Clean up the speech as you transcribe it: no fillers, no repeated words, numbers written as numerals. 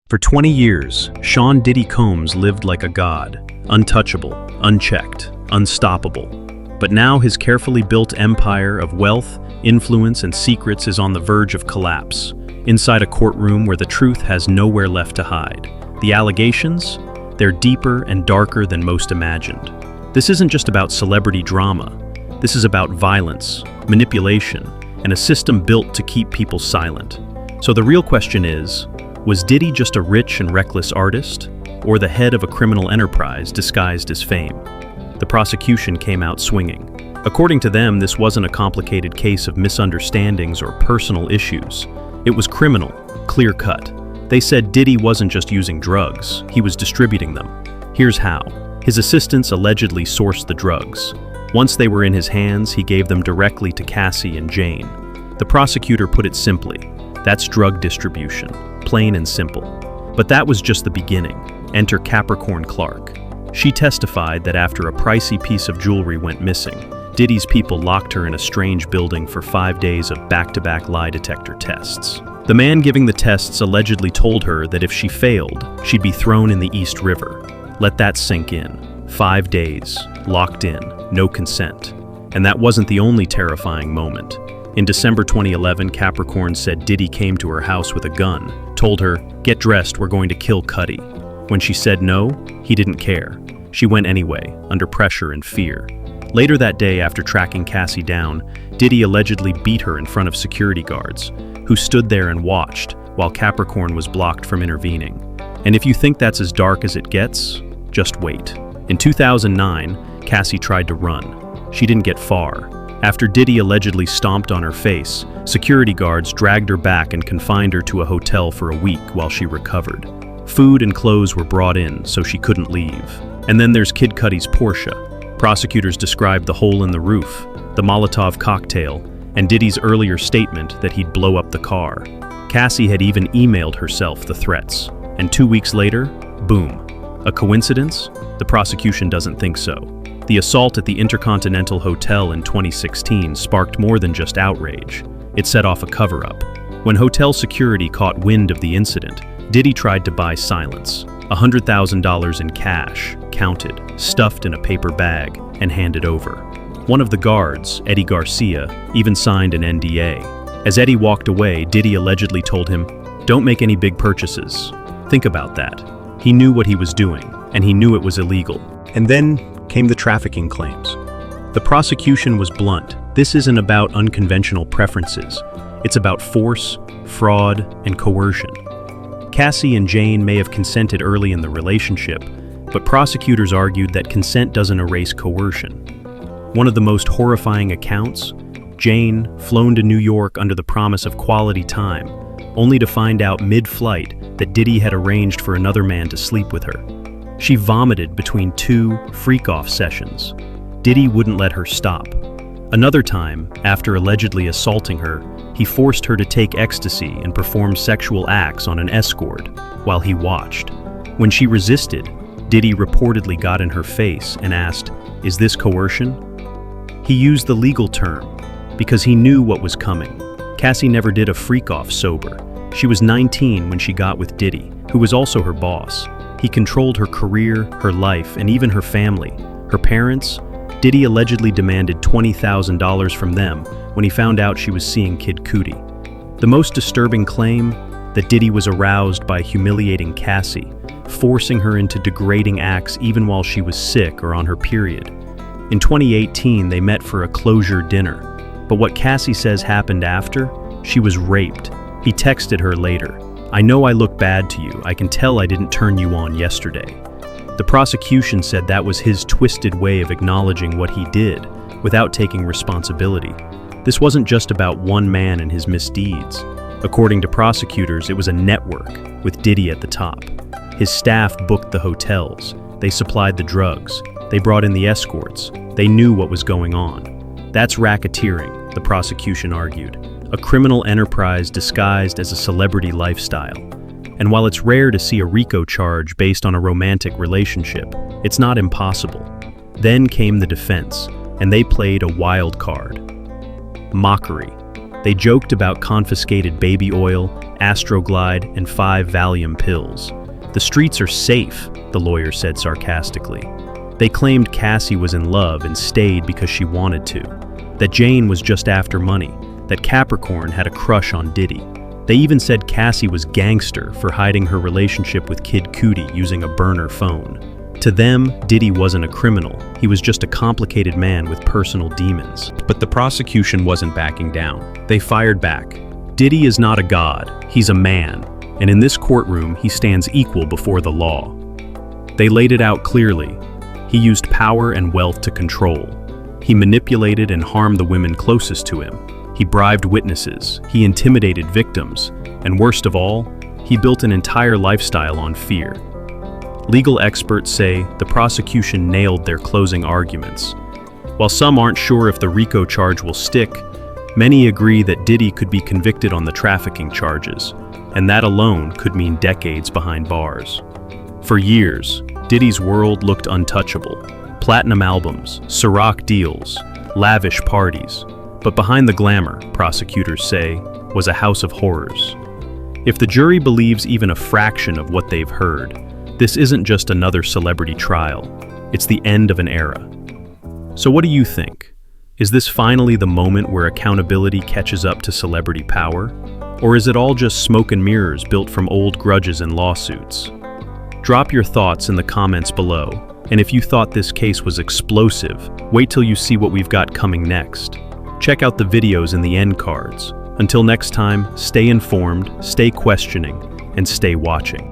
For 20 years, Sean Diddy Combs lived like a god, untouchable, unchecked, unstoppable. But now his carefully built empire of wealth, influence, and secrets is on the verge of collapse, inside a courtroom where the truth has nowhere left to hide. The allegations? They're deeper and darker than most imagined. This isn't just about celebrity drama. This is about violence, manipulation, and a system built to keep people silent. So the real question is, was Diddy just a rich and reckless artist, or the head of a criminal enterprise disguised as fame? The prosecution came out swinging. According to them, this wasn't a complicated case of misunderstandings or personal issues. It was criminal, clear-cut. They said Diddy wasn't just using drugs, he was distributing them. Here's how. His assistants allegedly sourced the drugs. Once they were in his hands, he gave them directly to Cassie and Jane. The prosecutor put it simply, that's drug distribution. Plain and simple. But that was just the beginning. Enter Capricorn Clark. She testified that after a pricey piece of jewelry went missing, Diddy's people locked her in a strange building for 5 days of back-to-back lie detector tests. The man giving the tests allegedly told her that if she failed, she'd be thrown in the East River. Let that sink in. 5 days, locked in, no consent. And that wasn't the only terrifying moment. In December 2011, Capricorn said Diddy came to her house with a gun, told her, "Get dressed, we're going to kill Cuddy." When she said no, he didn't care. She went anyway, under pressure and fear. Later that day, after tracking Cassie down, Diddy allegedly beat her in front of security guards, who stood there and watched while Capricorn was blocked from intervening. And if you think that's as dark as it gets, just wait. In 2009, Cassie tried to run. She didn't get far. After Diddy allegedly stomped on her face, security guards dragged her back and confined her to a hotel for a week while she recovered. Food and clothes were brought in, so she couldn't leave. And then there's Kid Cudi's Porsche. Prosecutors described the hole in the roof, the Molotov cocktail, and Diddy's earlier statement that he'd blow up the car. Cassie had even emailed herself the threats. And 2 weeks later, boom. A coincidence? The prosecution doesn't think so. The assault at the Intercontinental Hotel in 2016 sparked more than just outrage. It set off a cover-up. When hotel security caught wind of the incident, Diddy tried to buy silence. $100,000 in cash, counted, stuffed in a paper bag, and handed over. One of the guards, Eddie Garcia, even signed an NDA. As Eddie walked away, Diddy allegedly told him, "Don't make any big purchases." Think about that. He knew what he was doing, and he knew it was illegal. And then came the trafficking claims. The prosecution was blunt. This isn't about unconventional preferences. It's about force, fraud, and coercion. Cassie and Jane may have consented early in the relationship, but prosecutors argued that consent doesn't erase coercion. One of the most horrifying accounts, Jane, flown to New York under the promise of quality time, only to find out mid-flight that Diddy had arranged for another man to sleep with her. She vomited between 2 freak-off sessions. Diddy wouldn't let her stop. Another time, after allegedly assaulting her, he forced her to take ecstasy and perform sexual acts on an escort while he watched. When she resisted, Diddy reportedly got in her face and asked, "Is this coercion?" He used the legal term because he knew what was coming. Cassie never did a freak-off sober. She was 19 when she got with Diddy, who was also her boss. He controlled her career, her life, and even her family. Her parents? Diddy allegedly demanded $20,000 from them when he found out she was seeing Kid Cudi. The most disturbing claim? That Diddy was aroused by humiliating Cassie, forcing her into degrading acts even while she was sick or on her period. In 2018, they met for a closure dinner. But what Cassie says happened after? She was raped. He texted her later, "I know I look bad to you. I can tell I didn't turn you on yesterday." The prosecution said that was his twisted way of acknowledging what he did, without taking responsibility. This wasn't just about one man and his misdeeds. According to prosecutors, it was a network, with Diddy at the top. His staff booked the hotels. They supplied the drugs. They brought in the escorts. They knew what was going on. That's racketeering, the prosecution argued. A criminal enterprise disguised as a celebrity lifestyle. And while it's rare to see a RICO charge based on a romantic relationship, it's not impossible. Then came the defense, and they played a wild card. Mockery. They joked about confiscated baby oil, Astroglide, and 5 Valium pills. "The streets are safe," the lawyer said sarcastically. They claimed Cassie was in love and stayed because she wanted to, that Jane was just after money, that Capricorn had a crush on Diddy. They even said Cassie was gangster for hiding her relationship with Kid Cudi using a burner phone. To them, Diddy wasn't a criminal, he was just a complicated man with personal demons. But the prosecution wasn't backing down. They fired back. Diddy is not a god, he's a man, and in this courtroom he stands equal before the law. They laid it out clearly. He used power and wealth to control. He manipulated and harmed the women closest to him. He bribed witnesses, he intimidated victims, and worst of all, he built an entire lifestyle on fear. Legal experts say the prosecution nailed their closing arguments. While some aren't sure if the RICO charge will stick, many agree that Diddy could be convicted on the trafficking charges, and that alone could mean decades behind bars. For years, Diddy's world looked untouchable. Platinum albums, Ciroc deals, lavish parties. But behind the glamour, prosecutors say, was a house of horrors. If the jury believes even a fraction of what they've heard, this isn't just another celebrity trial. It's the end of an era. So what do you think? Is this finally the moment where accountability catches up to celebrity power? Or is it all just smoke and mirrors built from old grudges and lawsuits? Drop your thoughts in the comments below, and if you thought this case was explosive, wait till you see what we've got coming next. Check out the videos in the end cards. Until next time, stay informed, stay questioning, and stay watching.